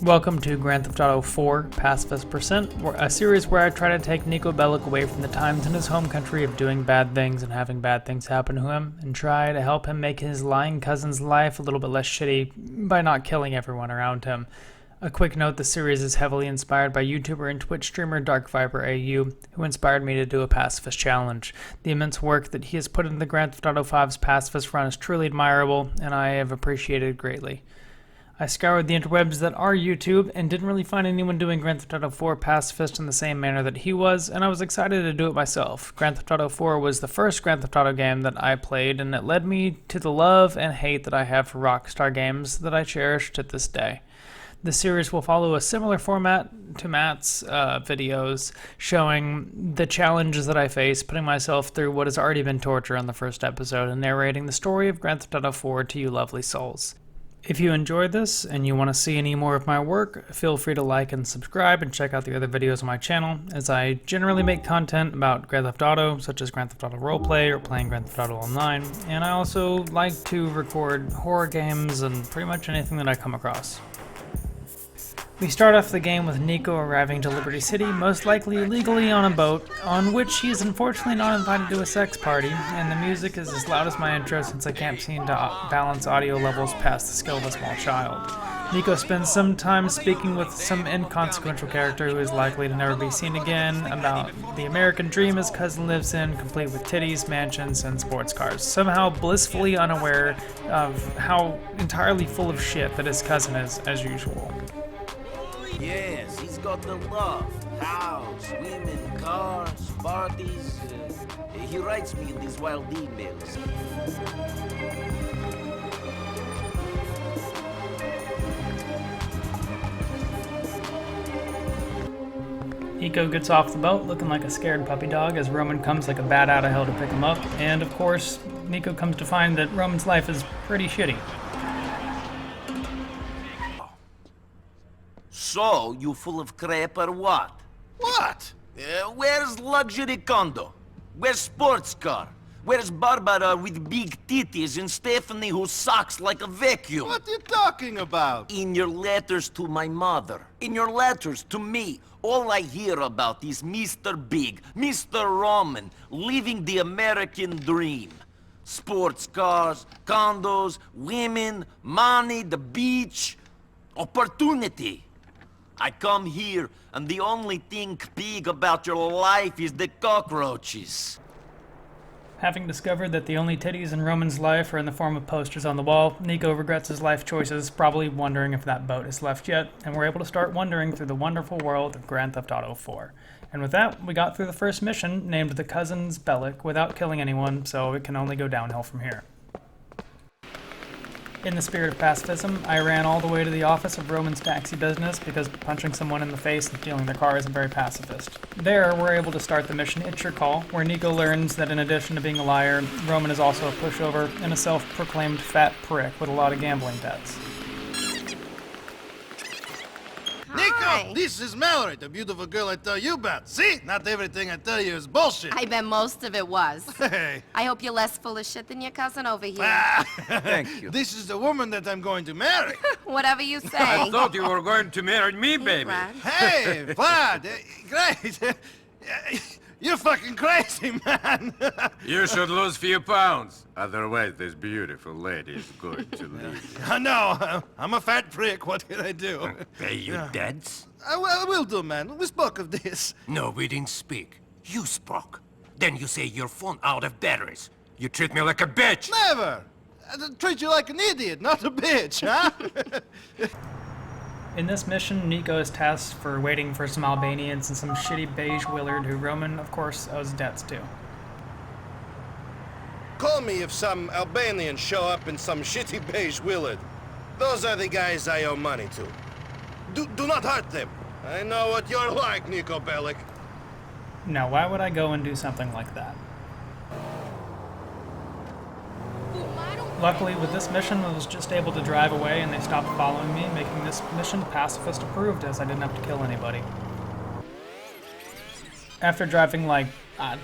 Welcome to Grand Theft Auto 4 Pacifist Percent, a series where I try to take Nico Bellic away from the times in his home country of doing bad things and having bad things happen to him, and try to help him make his lying cousin's life a little bit less shitty by not killing everyone around him. A quick note, the series is heavily inspired by YouTuber and Twitch streamer DarkViperAU, who inspired me to do a pacifist challenge. The immense work that he has put into the Grand Theft Auto 5's pacifist run is truly admirable, and I have appreciated greatly. I scoured the interwebs that are YouTube and didn't really find anyone doing Grand Theft Auto 4 Pacifist in the same manner that he was, and I was excited to do it myself. Grand Theft Auto 4 was the first Grand Theft Auto game that I played, and it led me to the love and hate that I have for Rockstar games that I cherish to this day. The series will follow a similar format to Matt's videos, showing the challenges that I face, putting myself through what has already been torture on the first episode, and narrating the story of Grand Theft Auto 4 to you lovely souls. If you enjoyed this and you want to see any more of my work, feel free to like and subscribe and check out the other videos on my channel, as I generally make content about Grand Theft Auto, such as Grand Theft Auto Roleplay or playing Grand Theft Auto Online, and I also like to record horror games and pretty much anything that I come across. We start off the game with Nico arriving to Liberty City, most likely illegally on a boat, on which he is unfortunately not invited to a sex party, and the music is as loud as my intro since I can't seem to balance audio levels past the skill of a small child. Nico spends some time speaking with some inconsequential character who is likely to never be seen again about the American dream his cousin lives in, complete with titties, mansions, and sports cars, somehow blissfully unaware of how entirely full of shit that his cousin is, as usual. Yes, he's got the love. House, women, cars, parties. He writes me in these wild emails. Nico gets off the boat looking like a scared puppy dog as Roman comes like a bat out of hell to pick him up, and of course, Nico comes to find that Roman's life is pretty shitty. So, you full of crap or what? What? Where's luxury condo? Where's sports car? Where's Barbara with big titties and Stephanie who sucks like a vacuum? What are you talking about? In your letters to my mother, in your letters to me, all I hear about is Mr. Big, Mr. Roman, living the American dream. Sports cars, condos, women, money, the beach, opportunity. I come here, and the only thing big about your life is the cockroaches. Having discovered that the only titties in Roman's life are in the form of posters on the wall, Nico regrets his life choices, probably wondering if that boat is left yet, and we're able to start wandering through the wonderful world of Grand Theft Auto 4. And with that, we got through the first mission, named The Cousins Bellic, without killing anyone, so it can only go downhill from here. In the spirit of pacifism, I ran all the way to the office of Roman's taxi business because punching someone in the face and stealing their car isn't very pacifist. There, we're able to start the mission It's Your Call, where Nico learns that in addition to being a liar, Roman is also a pushover and a self-proclaimed fat prick with a lot of gambling debts. Nico, this is Mallory, the beautiful girl I tell you about. See? Not everything I tell you is bullshit. I bet most of it was. Hey. I hope you're less full of shit than your cousin over here. Thank you. This is the woman that I'm going to marry. Whatever you say. I thought you were going to marry me, baby. Vlad. Hey, Vlad. Great. You're fucking crazy, man. You should lose a few pounds. Otherwise, this beautiful lady is going to leave. No, I'm a fat prick. What can I do? Pay you debts? I will do, man. We spoke of this. No, we didn't speak. You spoke. Then you say your phone out of batteries. You treat me like a bitch. Never. I treat you like an idiot, not a bitch, huh? In this mission, Nico is tasked for waiting for some Albanians and some shitty beige Willard who Roman, of course, owes debts to. Call me if some Albanians show up in some shitty beige Willard. Those are the guys I owe money to. Do not hurt them. I know what you're like, Nico Bellic. Now, why would I go and do something like that? Luckily, with this mission, I was just able to drive away and they stopped following me, making this mission pacifist approved as I didn't have to kill anybody. After driving like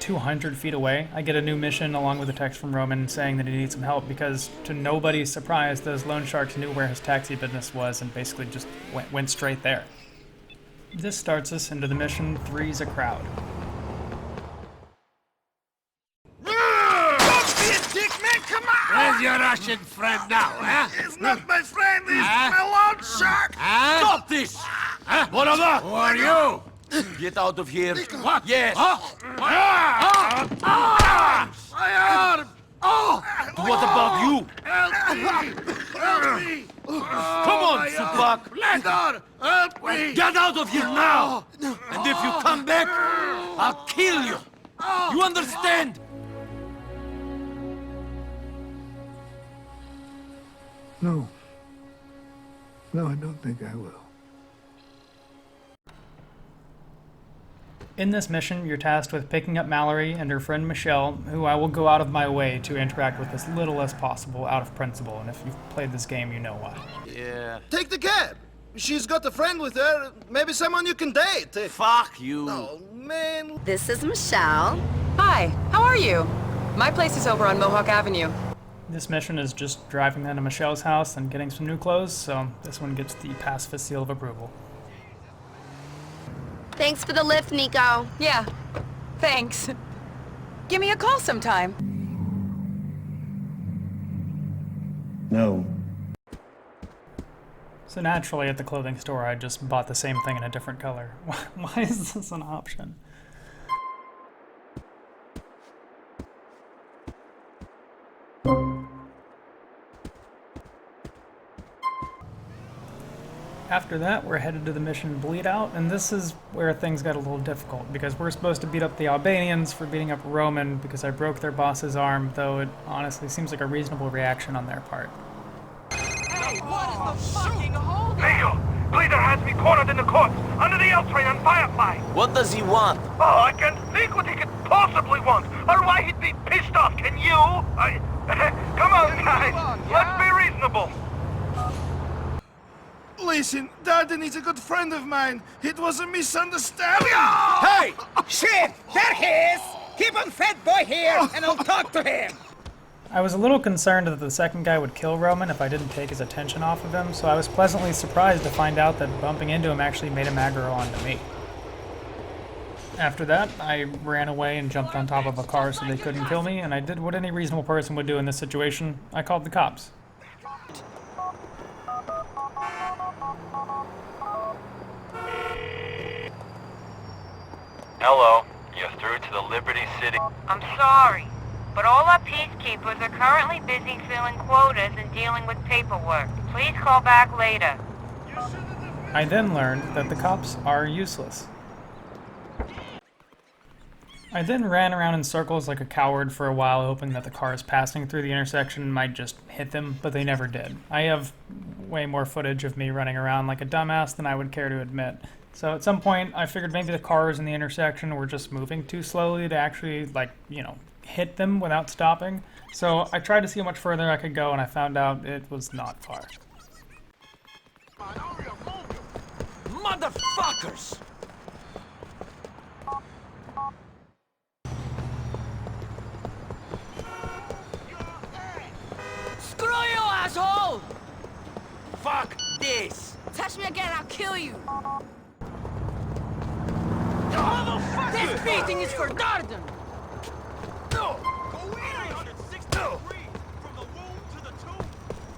200 feet away, I get a new mission along with a text from Roman saying that he needs some help because, to nobody's surprise, those loan sharks knew where his taxi business was and basically just went straight there. This starts us into the mission Three's a Crowd. Where's your Russian friend now, huh? It's not my friend, it's my loan shark! Stop this! What of that? Who are you? Get out of here. What? Yes. My arm! What about you? Help me! Come on, Supak. Landor, help me! Get out of here now! And if you come back, I'll kill you. You understand? No. No, I don't think I will. In this mission, you're tasked with picking up Mallory and her friend Michelle, who I will go out of my way to interact with as little as possible out of principle, and if you've played this game, you know why. Yeah. Take the cab! She's got a friend with her, maybe someone you can date. Fuck you. Oh, man. This is Michelle. Hi, how are you? My place is over on Mohawk Avenue. This mission is just driving down to Michelle's house and getting some new clothes, so this one gets the Pacifist seal of approval. Thanks for the lift, Nico. Yeah, thanks. Give me a call sometime. No. So naturally, at the clothing store, I just bought the same thing in a different color. Why is this an option? After that, we're headed to the mission Bleed Out, and this is where things got a little difficult, because we're supposed to beat up the Albanians for beating up Roman because I broke their boss's arm, though it honestly seems like a reasonable reaction on their part. Leo, Bleeder has me cornered in the court, under the L train on Firefly. What does he want? Oh, I can't think what he could possibly want, or why he'd be pissed off, can you? Come on, guys, let's be reasonable. Listen, Darden is a good friend of mine. It was a misunderstanding. Hey! Shit! There he is! Keep on Fat Boy here, and I'll talk to him! I was a little concerned that the second guy would kill Roman if I didn't take his attention off of him, so I was pleasantly surprised to find out that bumping into him actually made him aggro onto me. After that, I ran away and jumped on top of a car so they couldn't kill me, and I did what any reasonable person would do in this situation. I called the cops. Hello, you're through to the Liberty City. I'm sorry, but all our peacekeepers are currently busy filling quotas and dealing with paperwork. Please call back later. I then learned that the cops are useless. I then ran around in circles like a coward for a while, hoping that the cars passing through the intersection might just hit them, but they never did. I have way more footage of me running around like a dumbass than I would care to admit. So at some point, I figured maybe the cars in the intersection were just moving too slowly to actually, hit them without stopping. So I tried to see how much further I could go, and I found out it was not far. Motherfuckers! Screw you, asshole! Fuck this! Touch me again, I'll kill you. This beating is for Darden!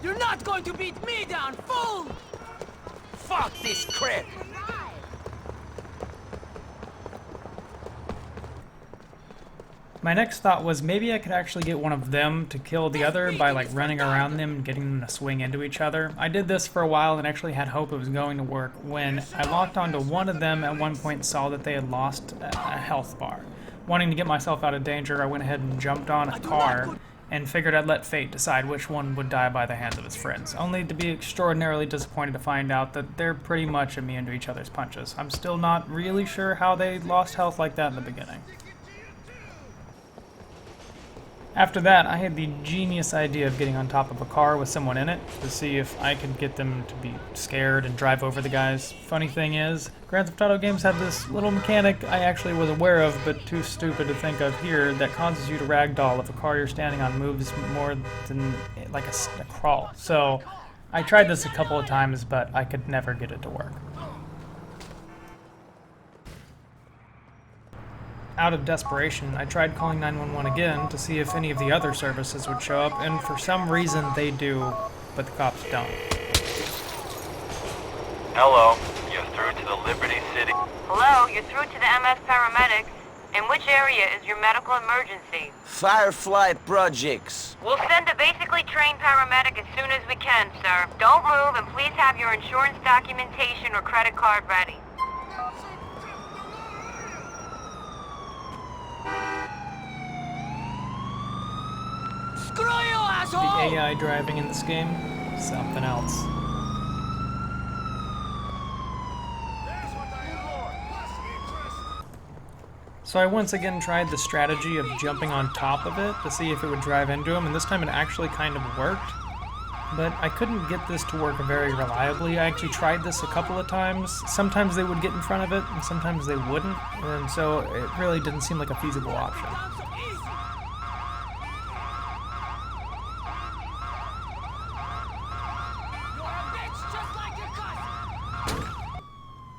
You're not going to beat me down, fool! Fuck this crap! My next thought was maybe I could actually get one of them to kill the other by running around them and getting them to swing into each other. I did this for a while and actually had hope it was going to work when I locked onto one of them at one point and saw that they had lost a health bar. Wanting to get myself out of danger, I went ahead and jumped on a car and figured I'd let fate decide which one would die by the hands of his friends, only to be extraordinarily disappointed to find out that they're pretty much immune to each other's punches. I'm still not really sure how they lost health like that in the beginning. After that, I had the genius idea of getting on top of a car with someone in it to see if I could get them to be scared and drive over the guys. Funny thing is, Grand Theft Auto games have this little mechanic I actually was aware of but too stupid to think of here that causes you to ragdoll if a car you're standing on moves more than like a crawl. So I tried this a couple of times, but I could never get it to work. Out of desperation, I tried calling 911 again to see if any of the other services would show up, and for some reason they do, but the cops don't. Hello, you're through to the Liberty City. Hello, you're through to the MS paramedics. In which area is your medical emergency? Firefly Projects. We'll send a basically trained paramedic as soon as we can, sir. Don't move, and please have your insurance documentation or credit card ready. Screw you, asshole! The AI driving in this game, something else. So I once again tried the strategy of jumping on top of it to see if it would drive into him, and this time it actually kind of worked. But I couldn't get this to work very reliably. I actually tried this a couple of times. Sometimes they would get in front of it, and sometimes they wouldn't, and so it really didn't seem like a feasible option.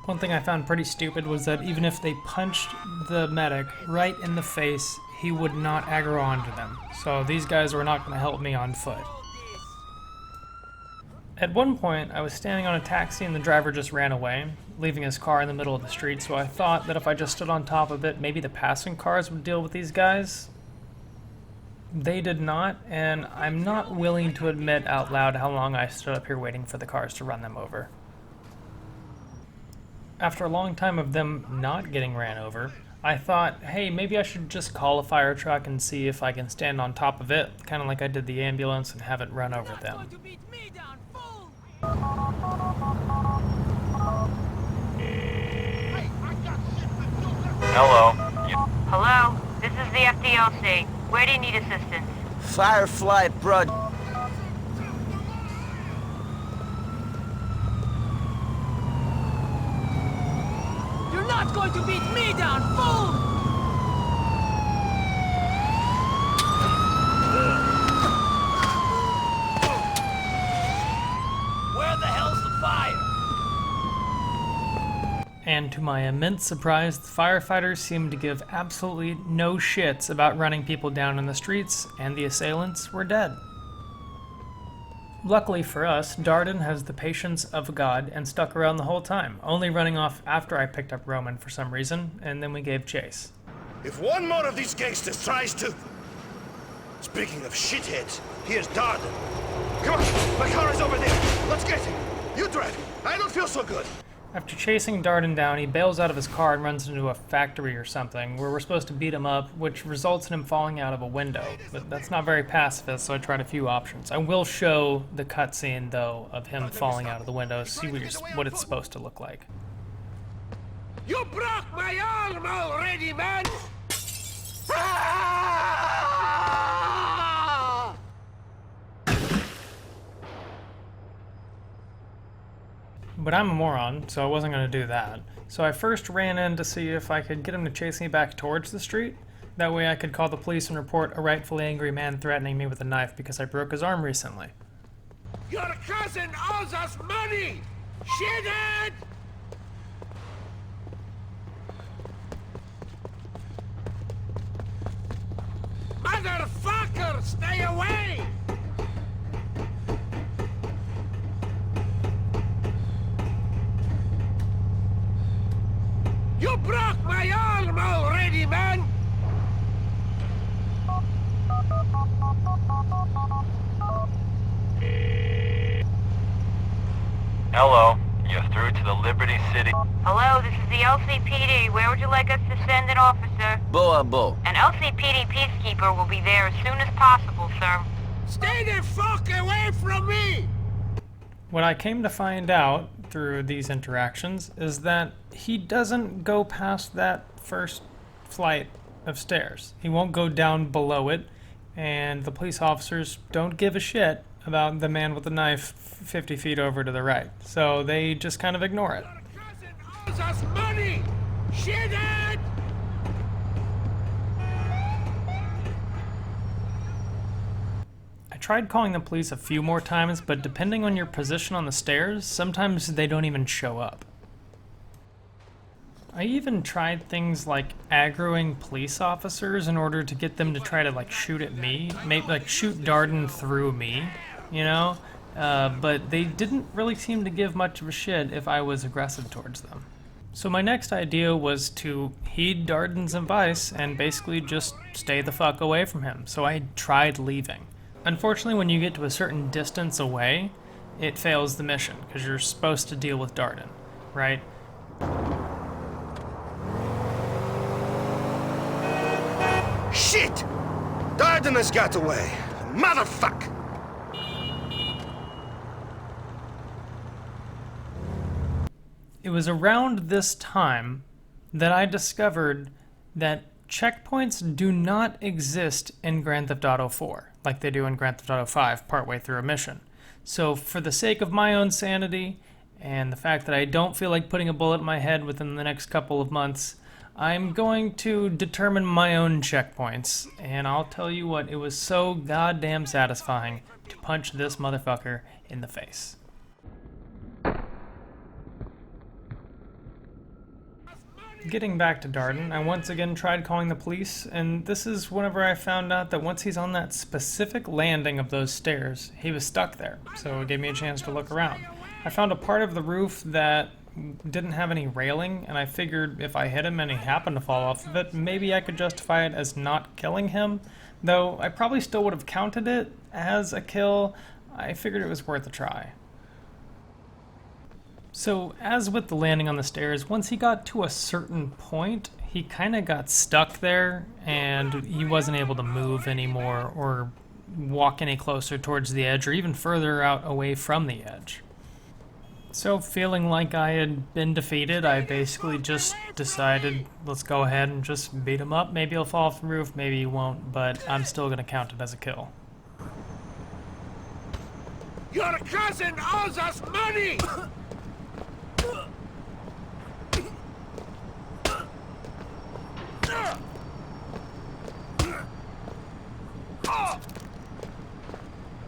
One thing I found pretty stupid was that even if they punched the medic right in the face, he would not aggro onto them. So these guys were not going to help me on foot. At one point, I was standing on a taxi and the driver just ran away, leaving his car in the middle of the street, so I thought that if I just stood on top of it, maybe the passing cars would deal with these guys. They did not, and I'm not willing to admit out loud how long I stood up here waiting for the cars to run them over. After a long time of them not getting ran over, I thought, hey, maybe I should just call a fire truck and see if I can stand on top of it, kind of like I did the ambulance, and have it run over them. Hello. Hello, this is the FDLC. Where do you need assistance? Firefly Project. You're not going to beat me down, fool! Where the hell's the fire? And to my immense surprise, the firefighters seemed to give absolutely no shits about running people down in the streets, and the assailants were dead. Luckily for us, Darden has the patience of God and stuck around the whole time, only running off after I picked up Roman for some reason, and then we gave chase. If one more of these gangsters tries to... Speaking of shitheads, here's Darden. Come on, my car is over there. Let's get him. You drive. I don't feel so good. After chasing Darden down, he bails out of his car and runs into a factory or something, where we're supposed to beat him up, which results in him falling out of a window. But that's not very pacifist, so I tried a few options. I will show the cutscene, though, of him falling out of the window, see what it's supposed to look like. You broke my arm already, man! But I'm a moron, so I wasn't going to do that. So I first ran in to see if I could get him to chase me back towards the street. That way I could call the police and report a rightfully angry man threatening me with a knife because I broke his arm recently. Your cousin owes us money! Shithead! Motherfucker, stay away! You broke my arm already, man! Hello, you're through to the Liberty City. Hello, this is the LCPD. Where would you like us to send an officer? Boa Bo. An LCPD peacekeeper will be there as soon as possible, sir. Stay the fuck away from me! What I came to find out through these interactions is that he doesn't go past that first flight of stairs. He won't go down below it, and the police officers don't give a shit about the man with the knife 50 feet over to the right. So they just kind of ignore it. Owes us money! Shithead! I tried calling the police a few more times, but depending on your position on the stairs, sometimes they don't even show up. I even tried things like aggroing police officers in order to get them to try to like shoot at me, maybe like shoot Darden through me, you know? But they didn't really seem to give much of a shit if I was aggressive towards them. So my next idea was to heed Darden's advice and basically just stay the fuck away from him. So I tried leaving. Unfortunately, when you get to a certain distance away, it fails the mission because you're supposed to deal with Darden, right? Shit! Darden has got away. Motherfuck! It was around this time that I discovered that checkpoints do not exist in Grand Theft Auto 4, like they do in Grand Theft Auto 5 partway through a mission. So for the sake of my own sanity, and the fact that I don't feel like putting a bullet in my head within the next couple of months, I'm going to determine my own checkpoints, and I'll tell you what, it was so goddamn satisfying to punch this motherfucker in the face. Getting back to Darden, I once again tried calling the police, and this is whenever I found out that once he's on that specific landing of those stairs, he was stuck there, so it gave me a chance to look around. I found a part of the roof that didn't have any railing, and I figured if I hit him and he happened to fall off of it, maybe I could justify it as not killing him, though I probably still would have counted it as a kill. I figured it was worth a try. So, as with the landing on the stairs, once he got to a certain point, he kind of got stuck there, and he wasn't able to move anymore or walk any closer towards the edge or even further out away from the edge. So, feeling like I had been defeated, I basically just decided, let's go ahead and just beat him up. Maybe he'll fall off the roof, maybe he won't, but I'm still going to count it as a kill. Your cousin owes us money!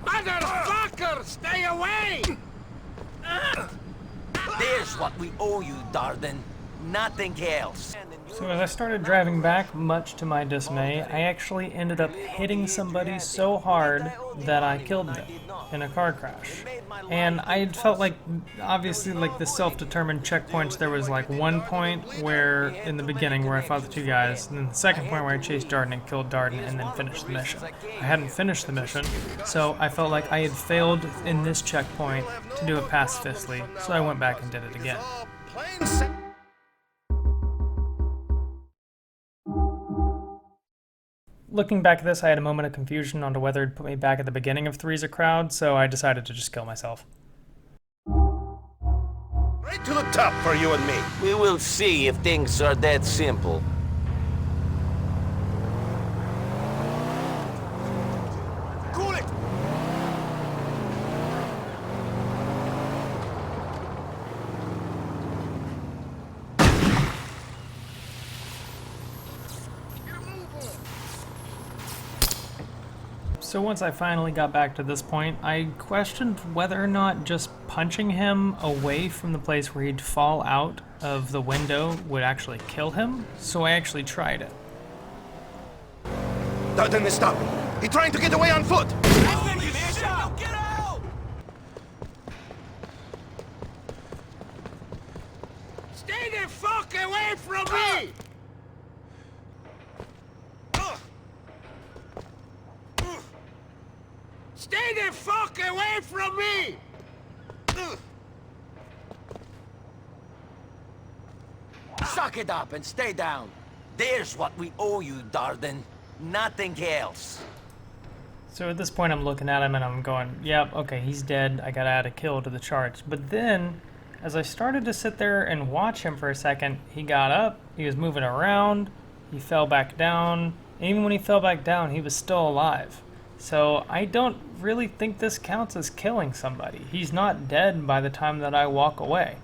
Motherfucker, stay away! There's what we owe you, Darden. Nothing else. So as I started driving back, much to my dismay, I actually ended up hitting somebody so hard that I killed them in a car crash. And I felt like, obviously, like the self-determined checkpoints, there was like one point where, in the beginning, where I fought the two guys, and then the second point where I chased Darden and killed Darden and then finished the mission. I hadn't finished the mission, so I felt like I had failed in this checkpoint to do it pacifistly, so I went back and did it again. Looking back at this, I had a moment of confusion onto whether it'd put me back at the beginning of Three's a Crowd, so I decided to just kill myself. Right to the top for you and me. We will see if things are that simple. Cool it! So once I finally got back to this point, I questioned whether or not just punching him away from the place where he'd fall out of the window would actually kill him, so I actually tried it. Darden is stopping. He's trying to get away on foot. Get out! Stay the fuck away from me! Stay the fuck away from me! Suck it up and stay down. There's what we owe you, Darden. Nothing else. So at this point I'm looking at him and I'm going, yep, okay, he's dead, I gotta add a kill to the charts. But then, as I started to sit there and watch him for a second, he got up, he was moving around, he fell back down, Even when he fell back down, he was still alive. So I don't really think this counts as killing somebody. He's not dead by the time that I walk away.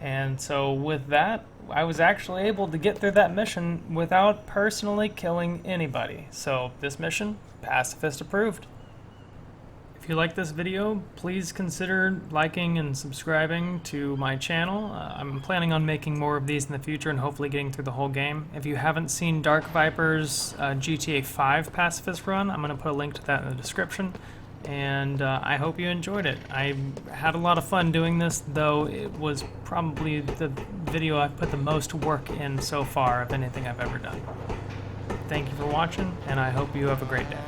And so with that, I was actually able to get through that mission without personally killing anybody. So this mission, Pacifist approved. If you like this video, please consider liking and subscribing to my channel. I'm planning on making more of these in the future and hopefully getting through the whole game. If you haven't seen Dark Viper's GTA 5 Pacifist run, I'm going to put a link to that in the description. And I hope you enjoyed it. I had a lot of fun doing this, though it was probably the video I've put the most work in so far of anything I've ever done. Thank you for watching, and I hope you have a great day.